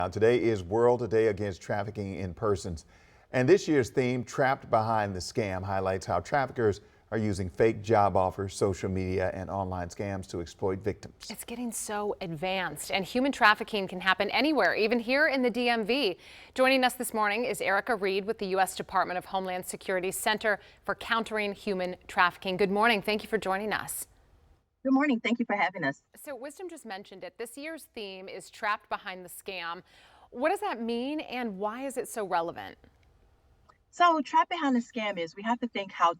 Now, today is World Day Against Trafficking in Persons, and this year's theme, Trapped Behind the Scam, highlights how traffickers are using fake job offers, social media, and online scams to exploit victims. It's getting so advanced, and human trafficking can happen anywhere, even here in the DMV. Joining us this morning is Erica Reed with the U.S. Department of Homeland Security's Center for Countering Human Trafficking. Good morning. Thank you for joining us. Good morning. Thank you for having us. So Wisdom just mentioned it. This year's theme is Trapped Behind the Scam. What does that mean, and why is it so relevant? So, trapped behind the scam is we have to think how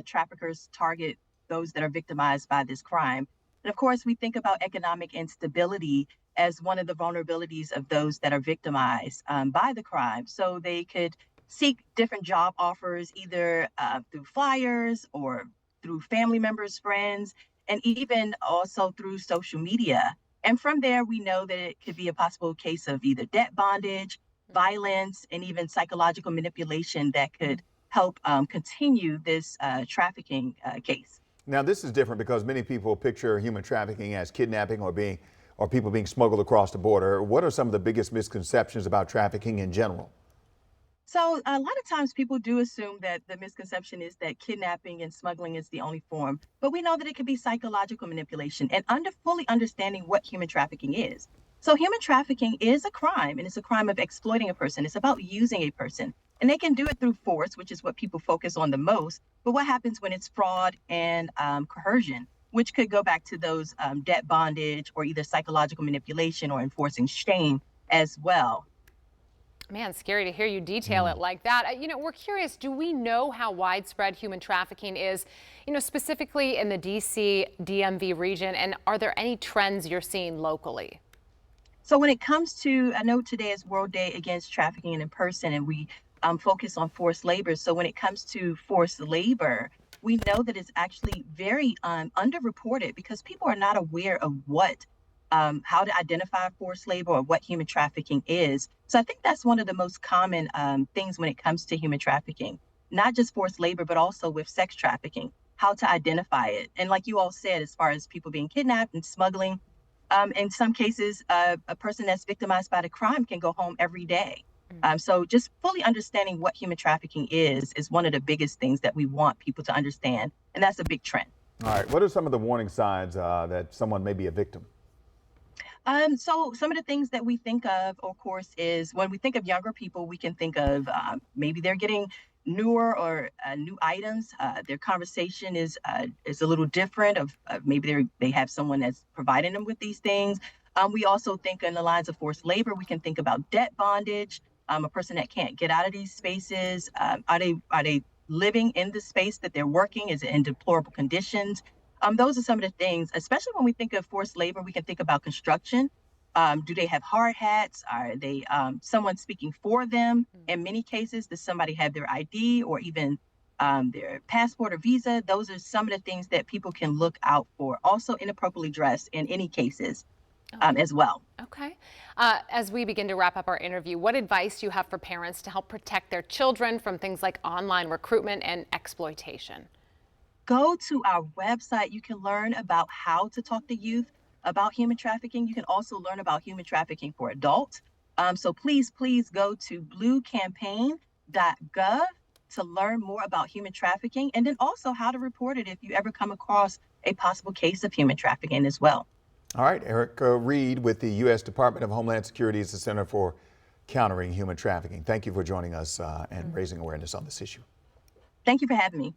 traffickers target those that are victimized by this crime. And of course, we think about economic instability as one of the vulnerabilities of those that are victimized by the crime. So they could seek different job offers, either through flyers or through family members, friends, and even also through social media. And from there, we know that it could be a possible case of either debt bondage, violence, and even psychological manipulation that could help continue this trafficking case. Now, this is different because many people picture human trafficking as kidnapping or people being smuggled across the border. What are some of the biggest misconceptions about trafficking in general? So a lot of times people do assume that the misconception is that kidnapping and smuggling is the only form, but we know that it could be psychological manipulation and fully understanding what human trafficking is. So human trafficking is a crime, and it's a crime of exploiting a person. It's about using a person, and they can do it through force, which is what people focus on the most. But what happens when it's fraud and coercion, which could go back to those debt bondage or either psychological manipulation or enforcing shame as well. Man, scary to hear you detail it like that. We're curious, do we know how widespread human trafficking is, specifically in the DC, DMV region, and are there any trends you're seeing locally? So when it comes to, I know today is World Day Against Trafficking in Person, and we focus on forced labor. So when it comes to forced labor, we know that it's actually very underreported because people are not aware of how to identify forced labor or what human trafficking is. So I think that's one of the most common things when it comes to human trafficking, not just forced labor, but also with sex trafficking, how to identify it. And like you all said, as far as people being kidnapped and smuggling, in some cases, a person that's victimized by the crime can go home every day. So just fully understanding what human trafficking is one of the biggest things that we want people to understand. And that's a big trend. All right. What are some of the warning signs that someone may be a victim? So some of the things that we think of course, is when we think of younger people, we can think of maybe they're getting newer or new items. Their conversation is a little different. Maybe they have someone that's providing them with these things. We also think in the lines of forced labor, we can think about debt bondage. A person that can't get out of these spaces. Are they living in the space that they're working? Is it in deplorable conditions? Those are some of the things, especially when we think of forced labor, we can think about construction. Do they have hard hats? Are they someone speaking for them? In many cases, does somebody have their ID or even their passport or visa? Those are some of the things that people can look out for. Also inappropriately dressed in any cases as well. Okay. As we begin to wrap up our interview, what advice do you have for parents to help protect their children from things like online recruitment and exploitation? Go to our website. You can learn about how to talk to youth about human trafficking. You can also learn about human trafficking for adults. So please go to bluecampaign.gov to learn more about human trafficking, and then also how to report it if you ever come across a possible case of human trafficking as well. All right. Erica Reed with the U.S. Department of Homeland Security's Center for Countering Human Trafficking. Thank you for joining us and raising awareness on this issue. Thank you for having me.